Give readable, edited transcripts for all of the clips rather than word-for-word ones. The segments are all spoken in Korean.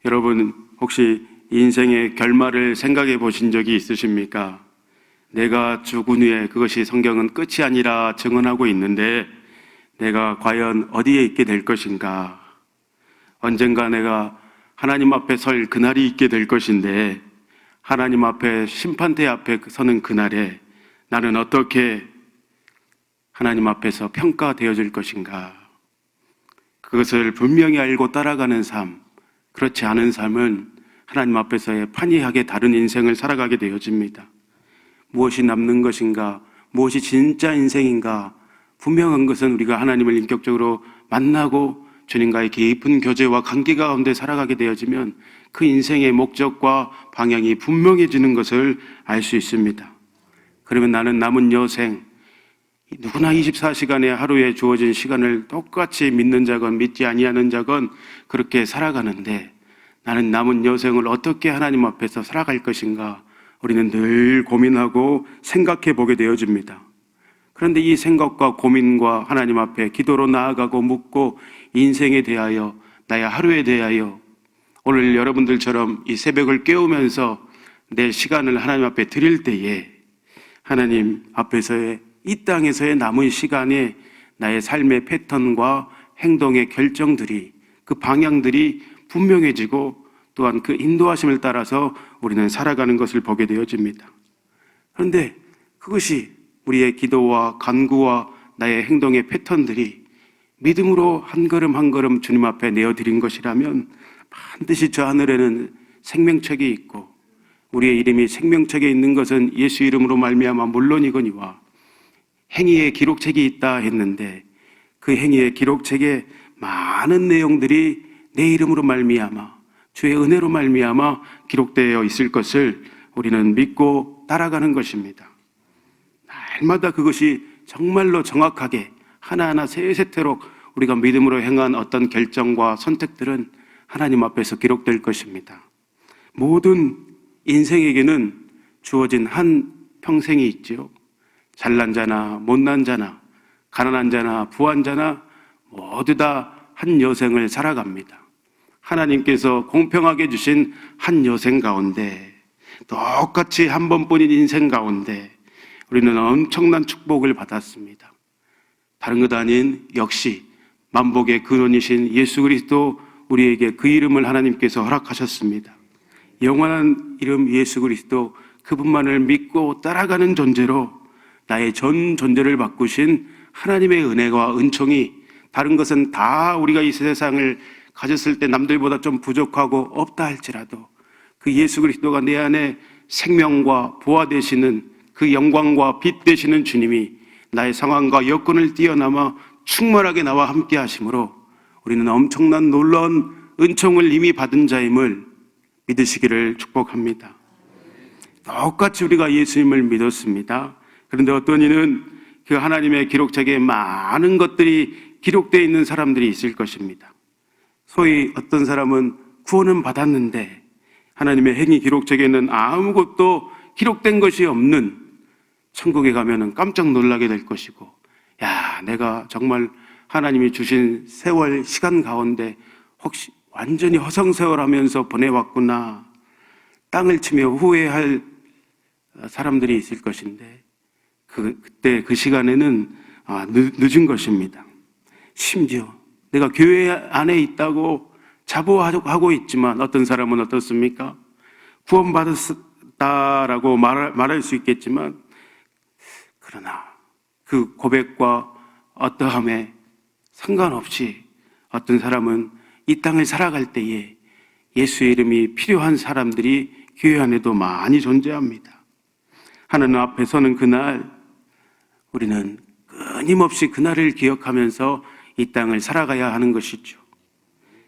여러분 혹시 인생의 결말을 생각해 보신 적이 있으십니까? 내가 죽은 후에 그것이 성경은 끝이 아니라 증언하고 있는데 내가 과연 어디에 있게 될 것인가? 언젠가 내가 하나님 앞에 설 그날이 있게 될 것인데 하나님 앞에 심판대 앞에 서는 그날에 나는 어떻게 하나님 앞에서 평가되어질 것인가? 그것을 분명히 알고 따라가는 삶, 그렇지 않은 삶은 하나님 앞에서의 판이하게 다른 인생을 살아가게 되어집니다. 무엇이 남는 것인가? 무엇이 진짜 인생인가? 분명한 것은 우리가 하나님을 인격적으로 만나고 주님과의 깊은 교제와 관계 가운데 살아가게 되어지면 그 인생의 목적과 방향이 분명해지는 것을 알 수 있습니다. 그러면 나는 남은 여생, 누구나 24시간에 하루에 주어진 시간을 똑같이 믿는 자건 믿지 아니하는 자건 그렇게 살아가는데 나는 남은 여생을 어떻게 하나님 앞에서 살아갈 것인가 우리는 늘 고민하고 생각해 보게 되어집니다. 그런데 이 생각과 고민과 하나님 앞에 기도로 나아가고 묻고 인생에 대하여 나의 하루에 대하여 오늘 여러분들처럼 이 새벽을 깨우면서 내 시간을 하나님 앞에 드릴 때에 하나님 앞에서의 이 땅에서의 남은 시간에 나의 삶의 패턴과 행동의 결정들이 그 방향들이 분명해지고 또한 그 인도하심을 따라서 우리는 살아가는 것을 보게 되어집니다. 그런데 그것이 우리의 기도와 간구와 나의 행동의 패턴들이 믿음으로 한 걸음 한 걸음 주님 앞에 내어드린 것이라면 반드시 저 하늘에는 생명책이 있고 우리의 이름이 생명책에 있는 것은 예수 이름으로 말미암아 물론이거니와 행위의 기록책이 있다 했는데 그 행위의 기록책에 많은 내용들이 내 이름으로 말미암아 주의 은혜로 말미암아 기록되어 있을 것을 우리는 믿고 따라가는 것입니다. 날마다 그것이 정말로 정확하게 하나하나 세세토록 우리가 믿음으로 행한 어떤 결정과 선택들은 하나님 앞에서 기록될 것입니다. 모든 인생에게는 주어진 한 평생이 있지요. 잘난 자나 못난 자나 가난한 자나 부한 자나 모두 다 한 여생을 살아갑니다. 하나님께서 공평하게 주신 한 여생 가운데 똑같이 한 번뿐인 인생 가운데 우리는 엄청난 축복을 받았습니다. 다른 것 아닌 역시 만복의 근원이신 예수 그리스도 우리에게 그 이름을 하나님께서 허락하셨습니다. 영원한 이름 예수 그리스도 그분만을 믿고 따라가는 존재로 나의 전 존재를 바꾸신 하나님의 은혜와 은총이 다른 것은 다 우리가 이 세상을 가졌을 때 남들보다 좀 부족하고 없다 할지라도 그 예수 그리스도가 내 안에 생명과 보화 되시는 그 영광과 빛 되시는 주님이 나의 상황과 여건을 뛰어넘어 충만하게 나와 함께 하심으로 우리는 엄청난 놀라운 은총을 이미 받은 자임을 믿으시기를 축복합니다. 똑같이 우리가 예수님을 믿었습니다. 그런데 어떤 이는 그 하나님의 기록책에 많은 것들이 기록되어 있는 사람들이 있을 것입니다. 소위 어떤 사람은 구원은 받았는데 하나님의 행위 기록책에는 아무것도 기록된 것이 없는 천국에 가면은 깜짝 놀라게 될 것이고, 야, 내가 정말 하나님이 주신 세월 시간 가운데 혹시 완전히 허송세월하면서 보내왔구나. 땅을 치며 후회할 사람들이 있을 것인데 그때 그 시간에는 늦은 것입니다. 심지어 내가 교회 안에 있다고 자부하고 있지만 어떤 사람은 어떻습니까? 구원받았다라고 말할 수 있겠지만 그러나 그 고백과 어떠함에 상관없이 어떤 사람은 이 땅을 살아갈 때에 예수의 이름이 필요한 사람들이 교회 안에도 많이 존재합니다. 하나님 앞에 서는 그날 우리는 끊임없이 그날을 기억하면서 이 땅을 살아가야 하는 것이죠.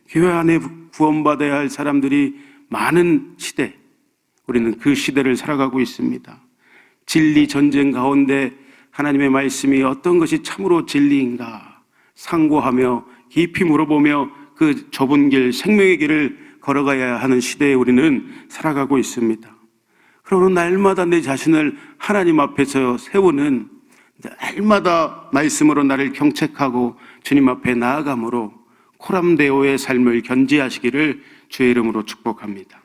교회 안에 구원받아야 할 사람들이 많은 시대, 우리는 그 시대를 살아가고 있습니다. 진리 전쟁 가운데 하나님의 말씀이 어떤 것이 참으로 진리인가 상고하며 깊이 물어보며 그 좁은 길, 생명의 길을 걸어가야 하는 시대에 우리는 살아가고 있습니다. 그러므로 날마다 내 자신을 하나님 앞에서 세우는 날마다 말씀으로 나를 경책하고 주님 앞에 나아감으로 코람데오의 삶을 견지하시기를 주의 이름으로 축복합니다.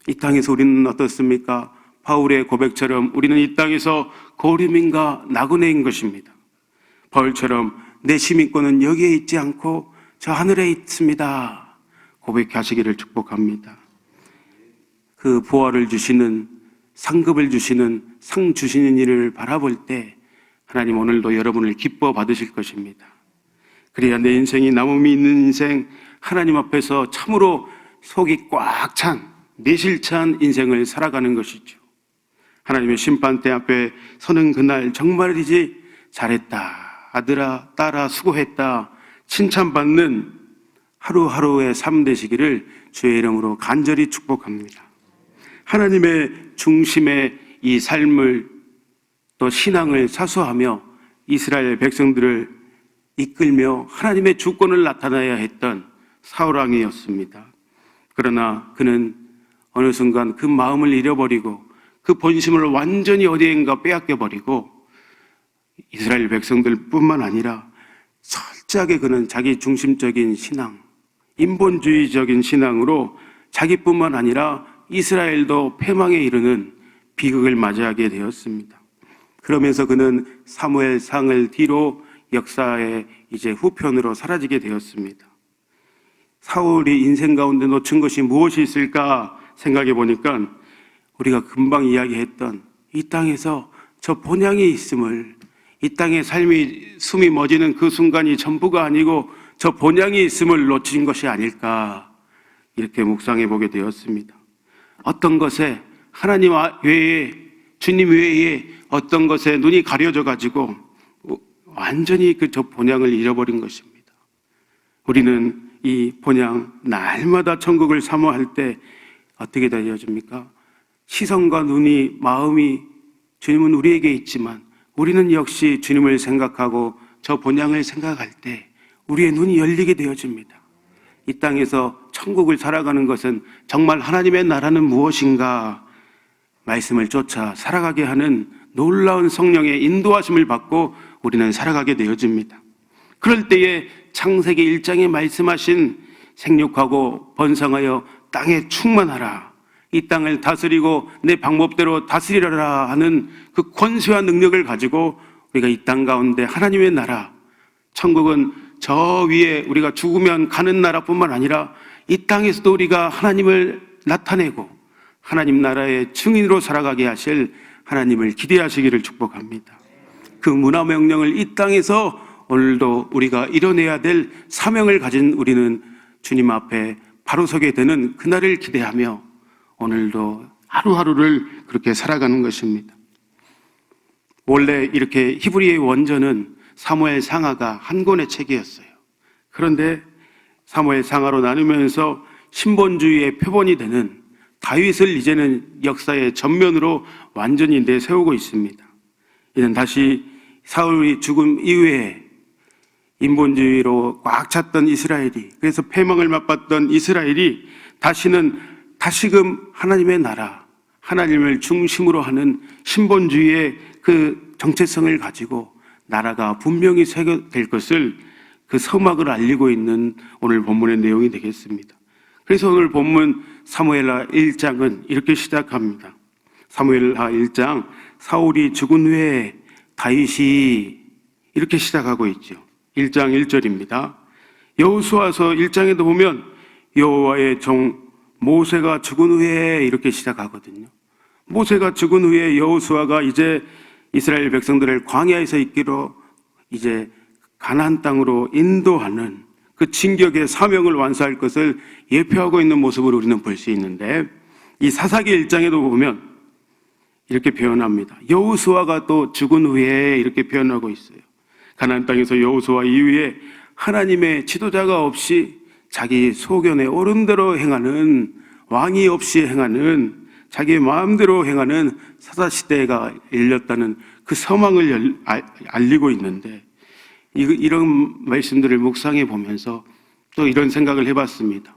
이 땅에서 우리는 어떻습니까? 바울의 고백처럼 우리는 이 땅에서 거류민과 나그네인 것입니다. 바울처럼 내 시민권은 여기에 있지 않고 저 하늘에 있습니다. 고백하시기를 축복합니다. 그 부활을 주시는, 상급을 주시는, 상 주시는 이를 바라볼 때 하나님 오늘도 여러분을 기뻐 받으실 것입니다. 그래야 내 인생이 남음이 있는 인생, 하나님 앞에서 참으로 속이 꽉 찬, 매실찬 인생을 살아가는 것이죠. 하나님의 심판대 앞에 서는 그날 정말이지 잘했다, 아들아, 딸아, 수고했다, 칭찬받는 하루하루의 삶 되시기를 주의 이름으로 간절히 축복합니다. 하나님의 중심의 이 삶을 또 신앙을 사수하며 이스라엘 백성들을 이끌며 하나님의 주권을 나타내야 했던 사울왕이었습니다. 그러나 그는 어느 순간 그 마음을 잃어버리고 그 본심을 완전히 어디엔가 빼앗겨버리고 이스라엘 백성들뿐만 아니라 철저하게 그는 자기 중심적인 신앙, 인본주의적인 신앙으로 자기뿐만 아니라 이스라엘도 패망에 이르는 비극을 맞이하게 되었습니다. 그러면서 그는 사무엘상을 뒤로 역사의 이제 후편으로 사라지게 되었습니다. 사울이 인생 가운데 놓친 것이 무엇이 있을까 생각해 보니까 우리가 금방 이야기했던 이 땅에서 저 본향이 있음을, 이 땅의 삶이 숨이 멎이는 그 순간이 전부가 아니고 저 본향이 있음을 놓친 것이 아닐까, 이렇게 묵상해 보게 되었습니다. 어떤 것에 하나님 외에, 주님 외에 어떤 것에 눈이 가려져 가지고 완전히 그 저 본향을 잃어버린 것입니다. 우리는 이 본향, 날마다 천국을 사모할 때 어떻게 되어집니까? 시선과 눈이, 마음이 주님은 우리에게 있지만 우리는 역시 주님을 생각하고 저 본향을 생각할 때 우리의 눈이 열리게 되어집니다. 이 땅에서 천국을 살아가는 것은 정말 하나님의 나라는 무엇인가 말씀을 쫓아 살아가게 하는 놀라운 성령의 인도하심을 받고 우리는 살아가게 되어집니다. 그럴 때에 창세기 1장에 말씀하신 생육하고 번성하여 땅에 충만하라, 이 땅을 다스리고 내 방법대로 다스리라 하는 그 권세와 능력을 가지고 우리가 이 땅 가운데 하나님의 나라, 천국은 저 위에 우리가 죽으면 가는 나라뿐만 아니라 이 땅에서도 우리가 하나님을 나타내고 하나님 나라의 증인으로 살아가게 하실 하나님을 기대하시기를 축복합니다. 그 문화명령을 이 땅에서 오늘도 우리가 이뤄내야 될 사명을 가진 우리는 주님 앞에 바로 서게 되는 그날을 기대하며 오늘도 하루하루를 그렇게 살아가는 것입니다. 원래 이렇게 히브리의 원전은 사무엘 상하가 한 권의 책이었어요. 그런데 사무엘 상하로 나누면서 신본주의의 표본이 되는 다윗을 이제는 역사의 전면으로 완전히 내세우고 있습니다. 이는 다시 사울이 죽음 이후에 인본주의로 꽉 찼던 이스라엘이, 그래서 패망을 맛봤던 이스라엘이 다시금 하나님의 나라, 하나님을 중심으로 하는 신본주의의 그 정체성을 가지고 나라가 분명히 세계될 것을, 그 서막을 알리고 있는 오늘 본문의 내용이 되겠습니다. 그래서 오늘 본문 사무엘하 1장은 이렇게 시작합니다. 사무엘하 1장, 사울이 죽은 후에 다윗이, 이렇게 시작하고 있죠. 1장 1절입니다. 여호수아서 1장에도 보면 여호와의 종 모세가 죽은 후에, 이렇게 시작하거든요. 모세가 죽은 후에 여호수아가 이제 이스라엘 백성들을 광야에서 있기로 이제 가나안 땅으로 인도하는 그 진격의 사명을 완수할 것을 예표하고 있는 모습을 우리는 볼 수 있는데, 이 사사기 1장에도 보면 이렇게 표현합니다. 여호수아가 또 죽은 후에, 이렇게 표현하고 있어요. 가나안 땅에서 여호수아 이후에 하나님의 지도자가 없이 자기 소견에 옳은 대로 행하는, 왕이 없이 행하는, 자기 마음대로 행하는 사사시대가 열렸다는 그 소망을 알리고 있는데, 이런 말씀들을 묵상해 보면서 또 이런 생각을 해봤습니다.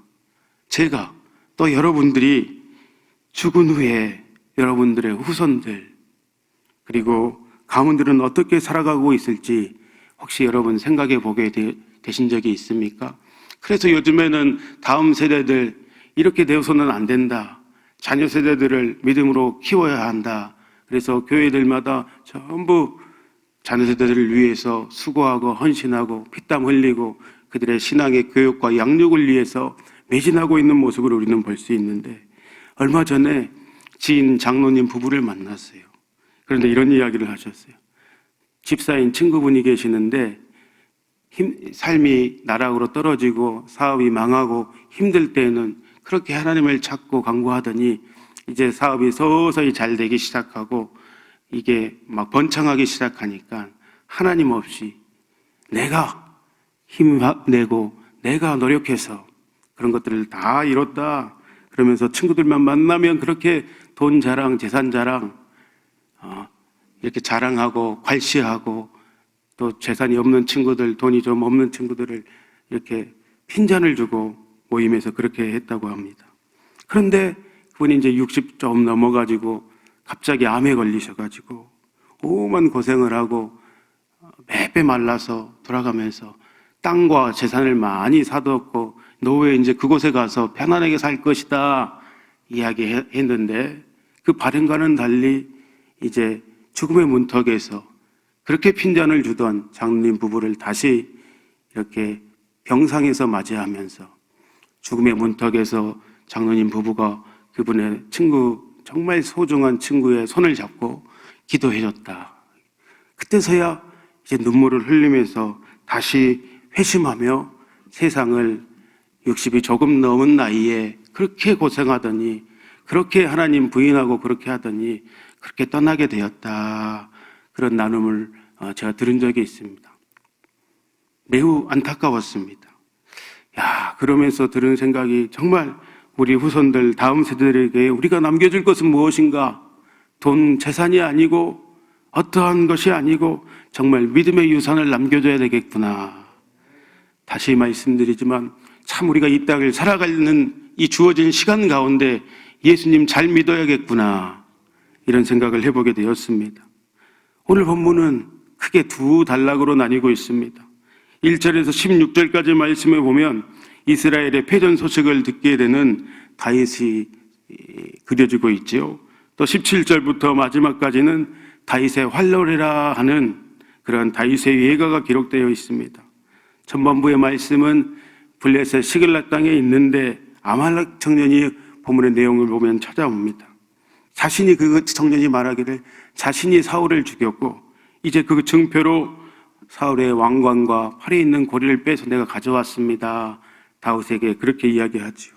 제가 또 여러분들이 죽은 후에 여러분들의 후손들, 그리고 가문들은 어떻게 살아가고 있을지 혹시 여러분 생각해 보게 되신 적이 있습니까? 그래서 요즘에는 다음 세대들, 이렇게 되어서는 안 된다. 자녀 세대들을 믿음으로 키워야 한다. 그래서 교회들마다 전부 자녀 세대들을 위해서 수고하고 헌신하고 피땀 흘리고 그들의 신앙의 교육과 양육을 위해서 매진하고 있는 모습을 우리는 볼 수 있는데, 얼마 전에 지인 장로님 부부를 만났어요. 그런데 이런 이야기를 하셨어요. 집사인 친구분이 계시는데 삶이 나락으로 떨어지고 사업이 망하고 힘들 때에는 그렇게 하나님을 찾고 간구하더니 이제 사업이 서서히 잘 되기 시작하고 이게 막 번창하기 시작하니까 하나님 없이 내가 힘내고 내가 노력해서 그런 것들을 다 이뤘다 그러면서 친구들만 만나면 그렇게 돈 자랑, 재산 자랑 이렇게 자랑하고 괄시하고 또 재산이 없는 친구들, 돈이 좀 없는 친구들을 이렇게 핀잔을 주고 모임에서 그렇게 했다고 합니다. 그런데 그분이 이제 60 좀 넘어가지고 갑자기 암에 걸리셔가지고 오만 고생을 하고 매배 말라서 돌아가면서 땅과 재산을 많이 사두었고 노후에 이제 그곳에 가서 편안하게 살 것이다 이야기했는데, 그 발언과는 달리 이제 죽음의 문턱에서 그렇게 핀잔을 주던 장로님 부부를 다시 이렇게 병상에서 맞이하면서 죽음의 문턱에서 장로님 부부가 그분의 친구, 정말 소중한 친구의 손을 잡고 기도해줬다. 그때서야 이제 눈물을 흘리면서 다시 회심하며 세상을 60이 조금 넘은 나이에 그렇게 고생하더니 그렇게 하나님 부인하고 그렇게 하더니 그렇게 떠나게 되었다. 그런 나눔을 제가 들은 적이 있습니다. 매우 안타까웠습니다. 그러면서 들은 생각이 정말 우리 후손들, 다음 세대들에게 우리가 남겨줄 것은 무엇인가? 돈, 재산이 아니고 어떠한 것이 아니고 정말 믿음의 유산을 남겨줘야 되겠구나. 다시 말씀드리지만 참 우리가 이 땅을 살아가는 이 주어진 시간 가운데 예수님 잘 믿어야겠구나. 이런 생각을 해보게 되었습니다. 오늘 본문은 크게 두 단락으로 나뉘고 있습니다. 1절에서 16절까지 말씀해 보면 이스라엘의 패전 소식을 듣게 되는 다윗이 그려지고 있지요. 또 17절부터 마지막까지는 다윗의 활로레라 하는 그런 다윗의 예가가 기록되어 있습니다. 전반부의 말씀은 블레셋 시글락 땅에 있는데 아말렉 청년이 본문의 내용을 보면 찾아옵니다. 자신이 그 청년이 말하기를 자신이 사울을 죽였고 이제 그 증표로 사울의 왕관과 팔에 있는 고리를 빼서 내가 가져왔습니다. 다윗에게 그렇게 이야기하지요.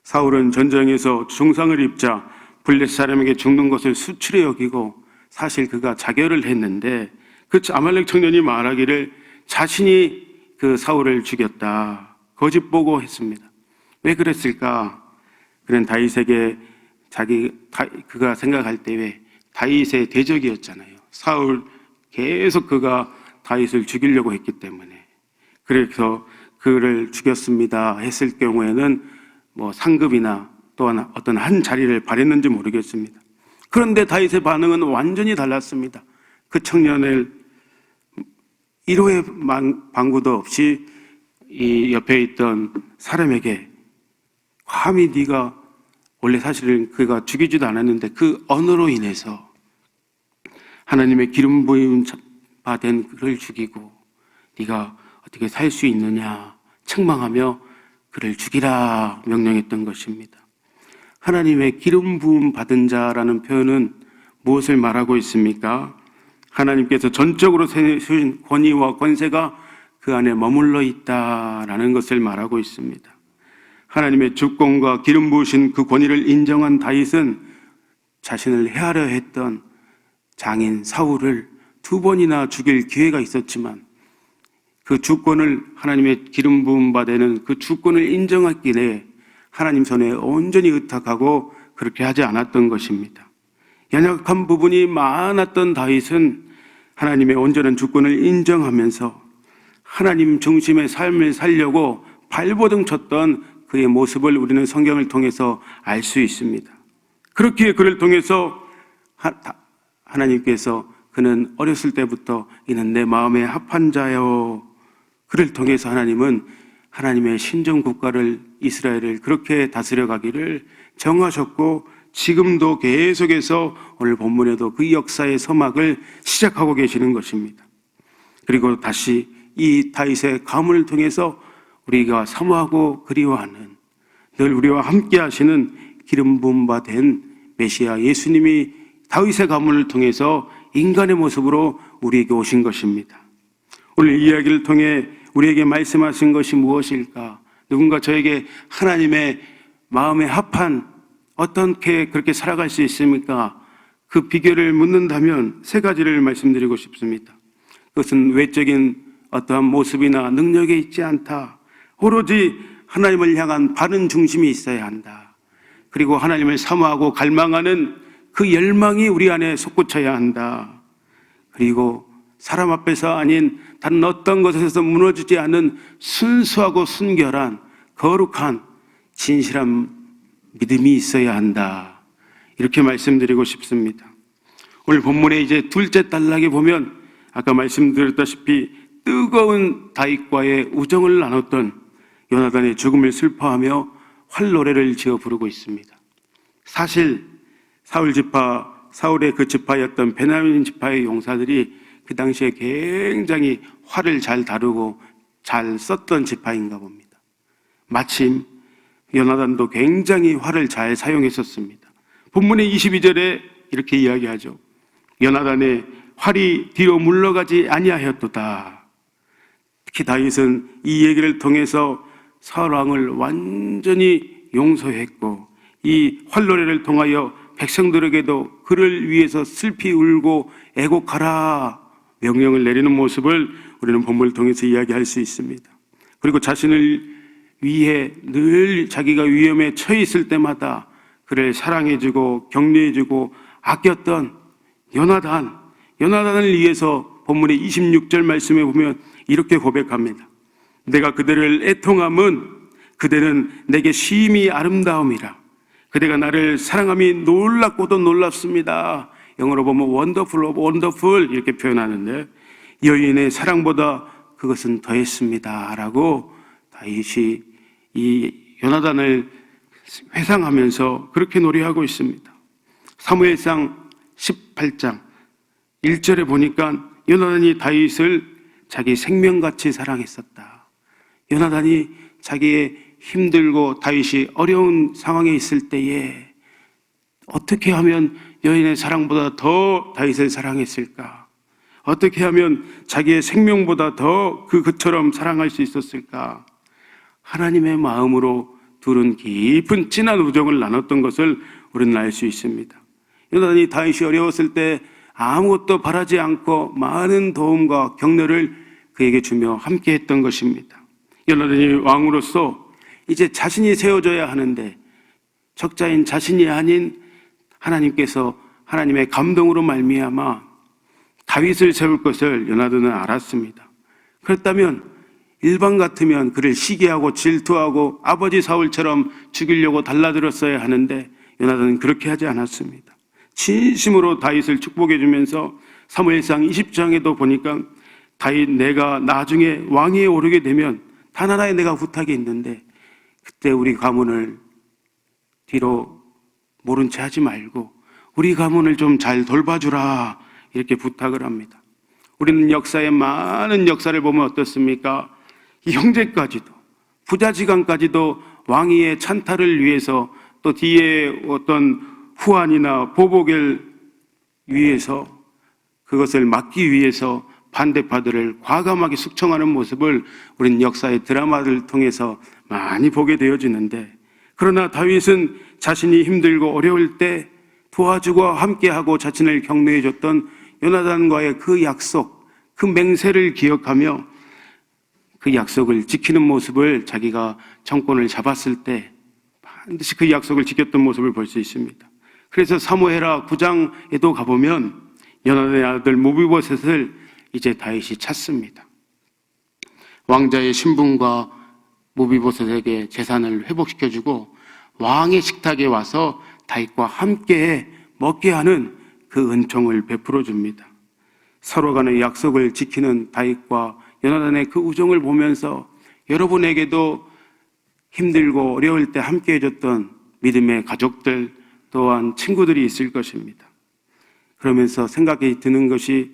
사울은 전쟁에서 중상을 입자 블레셋 사람에게 죽는 것을 수치로 여기고 사실 그가 자결을 했는데 그 아말렉 청년이 말하기를 자신이 그 사울을 죽였다. 거짓 보고했습니다. 왜 그랬을까? 그는 다윗에게 그가 생각할 때에 다윗의 대적이었잖아요. 사울 계속 그가 다윗을 죽이려고 했기 때문에. 그래서 그를 죽였습니다 했을 경우에는 뭐 상급이나 또한 어떤 한 자리를 바랬는지 모르겠습니다. 그런데 다윗의 반응은 완전히 달랐습니다. 그 청년을 1호의 방구도 없이 이 옆에 있던 사람에게 감히 네가 원래 사실은 그가 죽이지도 않았는데 그 언어로 인해서 하나님의 기름 부임 받은 그를 죽이고 네가 어떻게 살 수 있느냐 책망하며 그를 죽이라 명령했던 것입니다. 하나님의 기름 부음 받은 자라는 표현은 무엇을 말하고 있습니까? 하나님께서 전적으로 세우신 권위와 권세가 그 안에 머물러 있다라는 것을 말하고 있습니다. 하나님의 주권과 기름 부으신 그 권위를 인정한 다윗은 자신을 해하려 했던 장인 사울을 2번이나 죽일 기회가 있었지만 그 주권을 하나님의 기름 부음 받는 그 주권을 인정했기에 하나님 손에 온전히 의탁하고 그렇게 하지 않았던 것입니다. 연약한 부분이 많았던 다윗은 하나님의 온전한 주권을 인정하면서 하나님 중심의 삶을 살려고 발버둥 쳤던 그의 모습을 우리는 성경을 통해서 알 수 있습니다. 그렇기에 그를 통해서 하나님께서 그는 어렸을 때부터 이는 내 마음에 합한 자요. 그를 통해서 하나님은 하나님의 신정 국가를 이스라엘을 그렇게 다스려 가기를 정하셨고 지금도 계속해서 오늘 본문에도 그 역사의 서막을 시작하고 계시는 것입니다. 그리고 다시 이 다윗의 가문을 통해서 우리가 사모하고 그리워하는 늘 우리와 함께 하시는 기름 부음 바 된 메시아 예수님이 다윗의 가문을 통해서 인간의 모습으로 우리에게 오신 것입니다. 오늘 이 이야기를 통해 우리에게 말씀하신 것이 무엇일까? 누군가 저에게 하나님의 마음에 합한 어떻게 그렇게 살아갈 수 있습니까? 그 비결을 묻는다면 세 가지를 말씀드리고 싶습니다. 그것은 외적인 어떠한 모습이나 능력에 있지 않다. 오로지 하나님을 향한 바른 중심이 있어야 한다. 그리고 하나님을 사모하고 갈망하는 그 열망이 우리 안에 솟구쳐야 한다. 그리고 사람 앞에서 아닌 다른 어떤 것에서 무너지지 않은 순수하고 순결한 거룩한 진실한 믿음이 있어야 한다. 이렇게 말씀드리고 싶습니다. 오늘 본문에 이제 둘째 단락에 보면 아까 말씀드렸다시피 뜨거운 다윗과의 우정을 나눴던 요나단의 죽음을 슬퍼하며 활노래를 지어 부르고 있습니다. 사실 사울의 그 지파였던 베냐민 지파의 용사들이 그 당시에 굉장히 활을 잘 다루고 잘 썼던 지파인가 봅니다. 마침 요나단도 굉장히 활을 잘 사용했었습니다. 본문의 22절에 이렇게 이야기하죠. 요나단의 활이 뒤로 물러가지 아니하였도다. 특히 다윗은 이 얘기를 통해서 사울 왕을 완전히 용서했고 이 활노래를 통하여 백성들에게도 그를 위해서 슬피 울고 애곡하라 명령을 내리는 모습을 우리는 본문을 통해서 이야기할 수 있습니다. 그리고 자신을 위해 늘 자기가 위험에 처해 있을 때마다 그를 사랑해주고 격려해주고 아꼈던 요나단을 위해서 본문의 26절 말씀에 보면 이렇게 고백합니다. 내가 그들을 애통함은 그들은 내게 심히 아름다움이라. 그대가 나를 사랑함이 놀랍고도 놀랍습니다. 영어로 보면 wonderful of wonderful 이렇게 표현하는데 여인의 사랑보다 그것은 더했습니다 라고 다윗이 이 요나단을 회상하면서 그렇게 노래하고 있습니다. 사무엘상 18장 1절에 보니까 요나단이 다윗을 자기 생명같이 사랑했었다. 요나단이 자기의 힘들고 다윗이 어려운 상황에 있을 때에 어떻게 하면 여인의 사랑보다 더 다윗을 사랑했을까? 어떻게 하면 자기의 생명보다 더 그처럼 사랑할 수 있었을까? 하나님의 마음으로 둘은 깊은 진한 우정을 나눴던 것을 우리는 알 수 있습니다. 요나단이 다윗이 어려웠을 때 아무것도 바라지 않고 많은 도움과 격려를 그에게 주며 함께 했던 것입니다. 요나단이 왕으로서 이제 자신이 세워져야 하는데 적자인 자신이 아닌 하나님께서 하나님의 감동으로 말미암아 다윗을 세울 것을 요나단은 알았습니다. 그렇다면 일반 같으면 그를 시기하고 질투하고 아버지 사울처럼 죽이려고 달라들었어야 하는데 요나단은 그렇게 하지 않았습니다. 진심으로 다윗을 축복해 주면서 사무엘상 20장에도 보니까 다윗 내가 나중에 왕위에 오르게 되면 단 하나의 내가 부탁이 있는데 그때 우리 가문을 뒤로 모른 채 하지 말고 우리 가문을 좀 잘 돌봐주라 이렇게 부탁을 합니다. 우리는 역사의 많은 역사를 보면 어떻습니까? 이 형제까지도 부자지간까지도 왕위의 찬탈을 위해서 또 뒤에 어떤 후환이나 보복을 위해서 그것을 막기 위해서 반대파들을 과감하게 숙청하는 모습을 우리는 역사의 드라마를 통해서 많이 보게 되어지는데 그러나 다윗은 자신이 힘들고 어려울 때 도와주고 함께하고 자신을 격려해줬던 요나단과의 그 약속, 그 맹세를 기억하며 그 약속을 지키는 모습을 자기가 정권을 잡았을 때 반드시 그 약속을 지켰던 모습을 볼 수 있습니다. 그래서 사무엘하 9장에도 가보면 요나단의 아들 모비보셋을 이제 다윗이 찾습니다. 왕자의 신분과 모비보셋에게 재산을 회복시켜주고 왕의 식탁에 와서 다윗과 함께 먹게 하는 그 은총을 베풀어 줍니다. 서로 간의 약속을 지키는 다윗과 요나단의 그 우정을 보면서 여러분에게도 힘들고 어려울 때 함께 해줬던 믿음의 가족들 또한 친구들이 있을 것입니다. 그러면서 생각이 드는 것이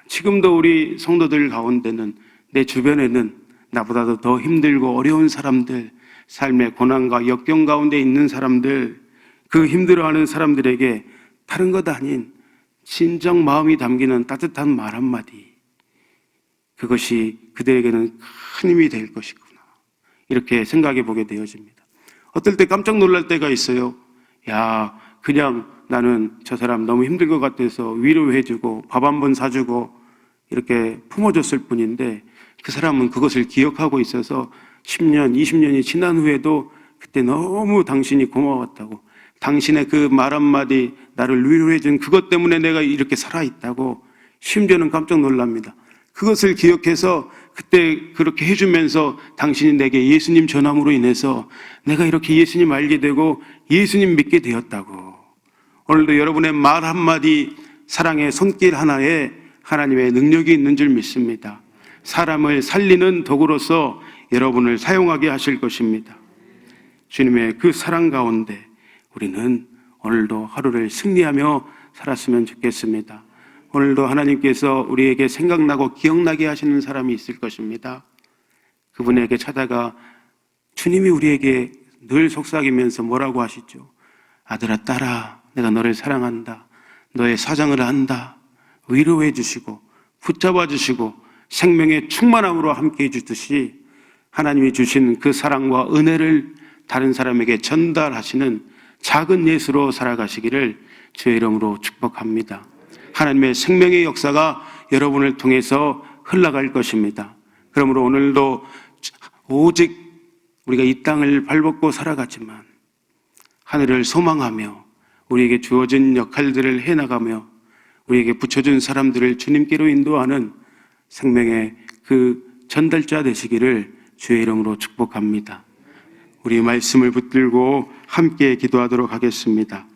지금도 우리 성도들 가운데는 내 주변에는 나보다도 더 힘들고 어려운 사람들, 삶의 고난과 역경 가운데 있는 사람들, 그 힘들어하는 사람들에게 다른 것 아닌 진정 마음이 담기는 따뜻한 말 한마디, 그것이 그들에게는 큰 힘이 될 것이구나, 이렇게 생각해 보게 되어집니다. 어떨 때 깜짝 놀랄 때가 있어요. 그냥 나는 저 사람 너무 힘들 것 같아서 위로해주고 밥 한 번 사주고 이렇게 품어줬을 뿐인데, 그 사람은 그것을 기억하고 있어서 10년, 20년이 지난 후에도 그때 너무 당신이 고마웠다고, 당신의 그 말 한마디, 나를 위로해준 그것 때문에 내가 이렇게 살아있다고, 심지어는 깜짝 놀랍니다. 그것을 기억해서 그때 그렇게 해주면서 당신이 내게 예수님 전함으로 인해서 내가 이렇게 예수님 알게 되고 예수님 믿게 되었다고. 오늘도 여러분의 말 한마디, 사랑의 손길 하나에 하나님의 능력이 있는 줄 믿습니다. 사람을 살리는 도구로서 여러분을 사용하게 하실 것입니다. 주님의 그 사랑 가운데 우리는 오늘도 하루를 승리하며 살았으면 좋겠습니다. 오늘도 하나님께서 우리에게 생각나고 기억나게 하시는 사람이 있을 것입니다. 그분에게 찾아가 주님이 우리에게 늘 속삭이면서 뭐라고 하시죠? 아들아, 딸아, 내가 너를 사랑한다, 너의 사정을 안다, 위로해 주시고 붙잡아 주시고 생명의 충만함으로 함께 해 주듯이 하나님이 주신 그 사랑과 은혜를 다른 사람에게 전달하시는 작은 예수로 살아가시기를 주의 이름으로 축복합니다. 하나님의 생명의 역사가 여러분을 통해서 흘러갈 것입니다. 그러므로 오늘도 오직 우리가 이 땅을 발벗고 살아가지만 하늘을 소망하며 우리에게 주어진 역할들을 해나가며 우리에게 붙여준 사람들을 주님께로 인도하는 생명의 그 전달자 되시기를 주의 이름으로 축복합니다. 우리 말씀을 붙들고 함께 기도하도록 하겠습니다.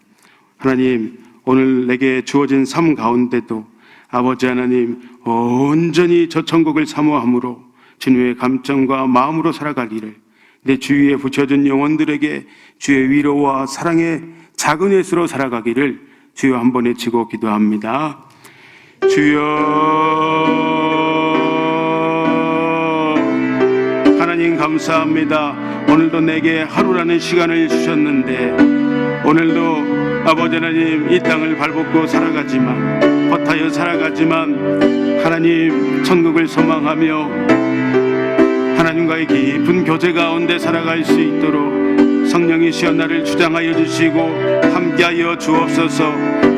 하나님, 오늘 내게 주어진 삶 가운데도 아버지 하나님, 온전히 저 천국을 사모함으로 주님의 감정과 마음으로 살아가기를, 내 주위에 붙여진 영혼들에게 주의 위로와 사랑의 작은 예수로 살아가기를 주여 한번 외치고 기도합니다. 주여, 하나님 감사합니다. 오늘도 내게 하루라는 시간을 주셨는데, 오늘도 아버지 하나님 이 땅을 발벗고 살아가지만, 버타여 살아가지만 하나님 천국을 소망하며 하나님과의 깊은 교제 가운데 살아갈 수 있도록 성령이시여 나를 주장하여 주시고 함께하여 주옵소서.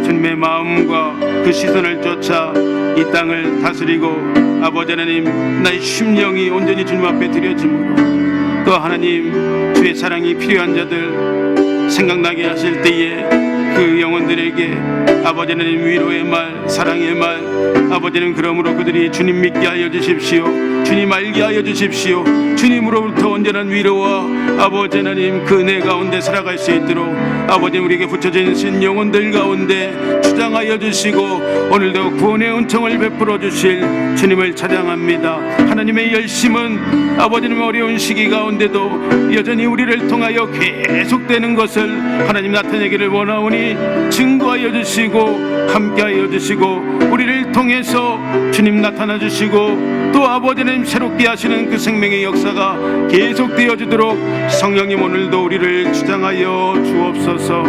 주님의 마음과 그 시선을 쫓아 이 땅을 다스리고 아버지 하나님 나의 심령이 온전히 주님 앞에 드려짐으로, 또 하나님 주의 사랑이 필요한 자들 생각나게 하실 때에 그 영혼들에게 아버지 하나님 위로의 말, 사랑의 말, 아버지 하나님 그러므로 그들이 주님 믿게 하여 주십시오. 주님 알게 하여 주십시오. 주님으로부터 온전한 위로와 아버지 하나님 그 은혜 가운데 살아갈 수 있도록 아버지 우리에게 붙여진 영혼들 가운데 주장하여 주시고 오늘도 구원의 은총을 베풀어 주실 주님을 찬양합니다. 하나님의 열심은 아버지님 어려운 시기 가운데도 여전히 우리를 통하여 계속되는 것을 하나님 나타내기를 원하오니 증거하여 주시고 함께하여 주시고 우리를 통해서 주님 나타나 주시고 또 아버지님 새롭게 하시는 그 생명의 역사가 계속되어 주도록 성령님 오늘도 우리를 주장하여 주옵소서.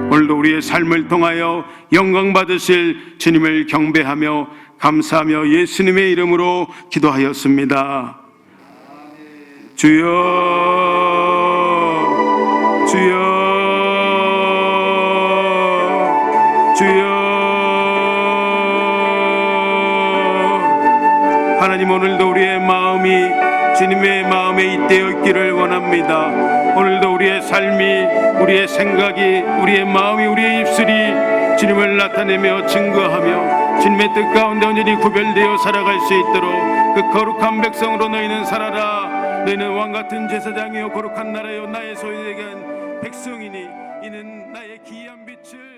오늘도 우리의 삶을 통하여 영광 받으실 주님을 경배하며 감사하며 예수님의 이름으로 기도하였습니다. 주여, 주여, 주여. 하나님 오늘도 우리의 마음이 주님의 마음에 잇대어 있기를 원합니다. 오늘도 우리의 삶이, 우리의 생각이, 우리의 마음이, 우리의 입술이 주님을 나타내며 증거하며 주님의 뜻 가운데 온전히 구별되어 살아갈 수 있도록 그 거룩한 백성으로 너희는 살아라. 너희는 왕같은 제사장이요 거룩한 나라요 나의 소유되게 한 백성이니 이는 나의 기이한 빛을